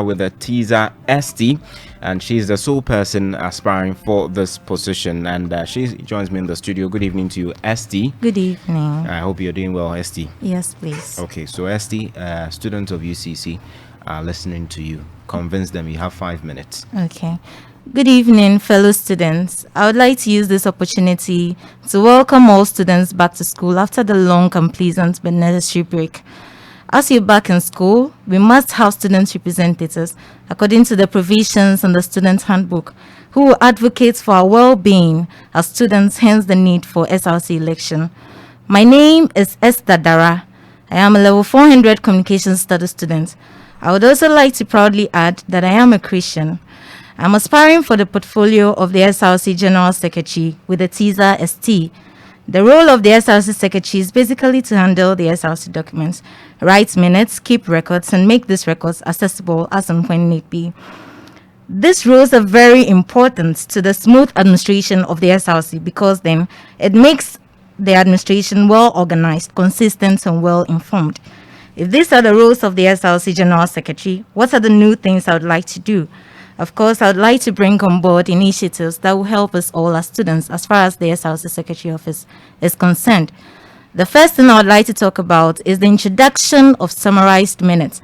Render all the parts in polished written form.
with the teaser Esty, and she's the sole person aspiring for this position. And she joins me in the studio. Good evening to you, Esty. Good evening. I hope you're doing well, Esty. Yes, please. Okay, so Esty, students of UCC are listening to you. Convince them. You have 5 minutes. Okay. Good evening, fellow students. I would like to use this opportunity to welcome all students back to school after the long and pleasant but necessary break. As you're back in school, we must have student representatives according to the provisions in the Student Handbook who will advocate for our well-being as students, hence the need for SRC election. My name is Esty. I am a level 400 communications studies student. I would also like to proudly add that I am a Christian. I'm aspiring for the portfolio of the SRC General Secretary with the teaser Esty. The role of the SRC Secretary is basically to handle the SRC documents, write minutes, keep records, and make these records accessible as and when need be. These roles are very important to the smooth administration of the SRC because then it makes the administration well organized, consistent, and well informed. If these are the roles of the SRC General Secretary, what are the new things I would like to do? Of course, I would like to bring on board initiatives that will help us all as students as far as the SRC Secretary Office is concerned. The first thing I would like to talk about is the introduction of summarized minutes.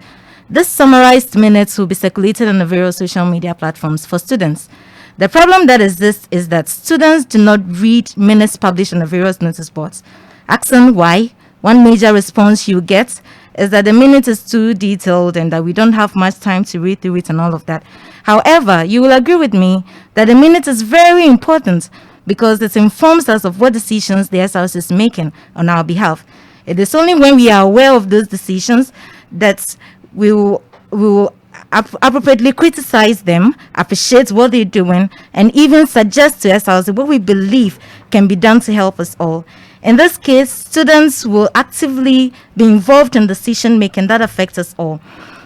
This summarized minutes will be circulated on the various social media platforms for students. The problem that exists is that students do not read minutes published on the various notice boards. Asking why, one major response you get is that the minute is too detailed and that we don't have much time to read through it and all of that. However, you will agree with me that the minute is very important because it informs us of what decisions the SRC is making on our behalf. It is only when we are aware of those decisions that we will appropriately criticize them, appreciate what they're doing, and even suggest to SRC what we believe can be done to help us all. In this case, students will actively be involved in decision making that affects us all.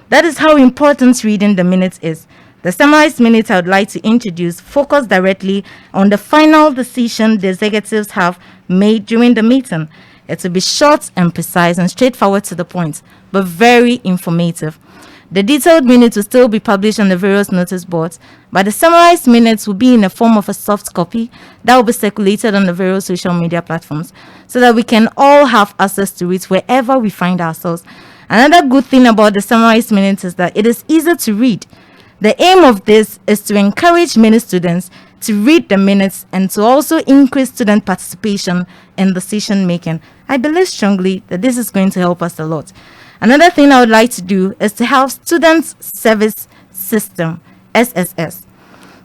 That is how important reading the minutes is. The summarized minutes I would like to introduce focus directly on the final decision the executives have made during the meeting. It will be short and precise and straightforward to the point, but very informative. The detailed minutes will still be published on the various notice boards, but the summarized minutes will be in the form of a soft copy that will be circulated on the various social media platforms so that we can all have access to it wherever we find ourselves. Another good thing about the summarized minutes is that it is easy to read. The aim of this is to encourage many students to read the minutes and to also increase student participation in decision making. I believe strongly that this is going to help us a lot. Another thing I would like to do is to have Students Service System, SSS.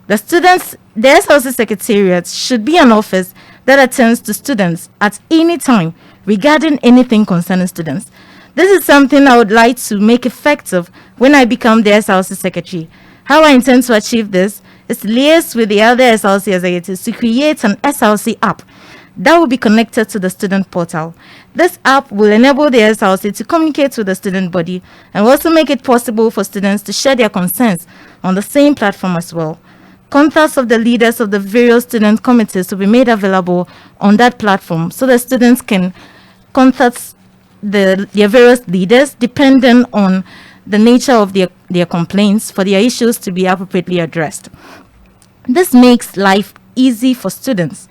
The SRC Secretariat should be an office that attends to students at any time regarding anything concerning students. This is something I would like to make effective when I become the SRC Secretary. How I intend to achieve this is to liaise with the other SRC executives to create an SRC app that will be connected to the student portal. This app will enable the SRC to communicate with the student body and also make it possible for students to share their concerns on the same platform as well. Contacts of the leaders of the various student committees will be made available on that platform so that students can contact their various leaders depending on the nature of their complaints for their issues to be appropriately addressed. This makes life easy for students.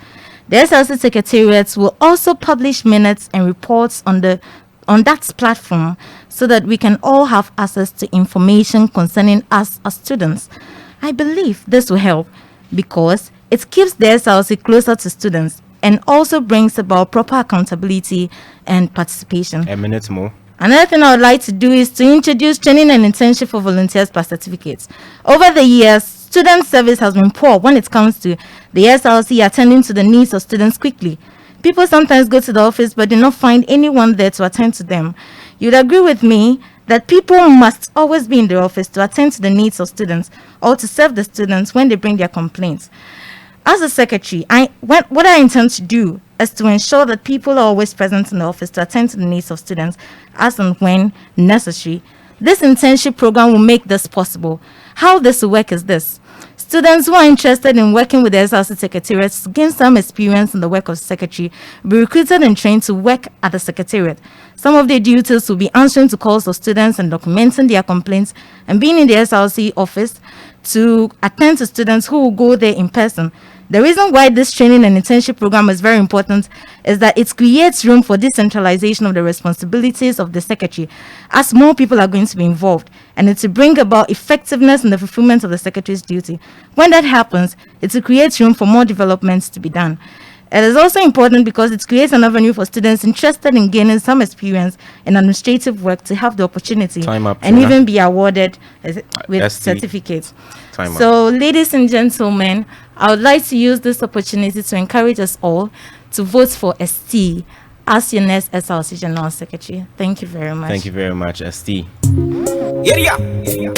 The SRC Secretariat will also publish minutes and reports on that platform so that we can all have access to information concerning us as students. I believe this will help because it keeps the SRC closer to students and also brings about proper accountability and participation. A minute more. Another thing I would like to do is to introduce training and internship for volunteers plus certificates. Over the years, student service has been poor when it comes to the SRC attending to the needs of students quickly. People sometimes go to the office but do not find anyone there to attend to them. You'd agree with me that people must always be in the office to attend to the needs of students or to serve the students when they bring their complaints. As a secretary, what I intend to do is to ensure that people are always present in the office to attend to the needs of students as and when necessary. This internship program will make this possible. How this will work is this. Students who are interested in working with the SLC Secretariat to gain some experience in the work of secretary will be recruited and trained to work at the Secretariat. Some of their duties will be answering to calls of students and documenting their complaints, and being in the SLC office to attend to students who will go there in person. The reason why this training and internship program is very important is that it creates room for decentralization of the responsibilities of the secretary, as more people are going to be involved, and it's to bring about effectiveness in the fulfillment of the secretary's duty. When that happens, it will create room for more developments to be done. It is also important because it creates an avenue for students interested in gaining some experience in administrative work to have the opportunity and even be awarded with Esty. certificates. So, ladies and gentlemen, I would like to use this opportunity to encourage us all to vote for Esty as your next SLC General Secretary. Thank you very much. Thank you very much, Esty. Yeah.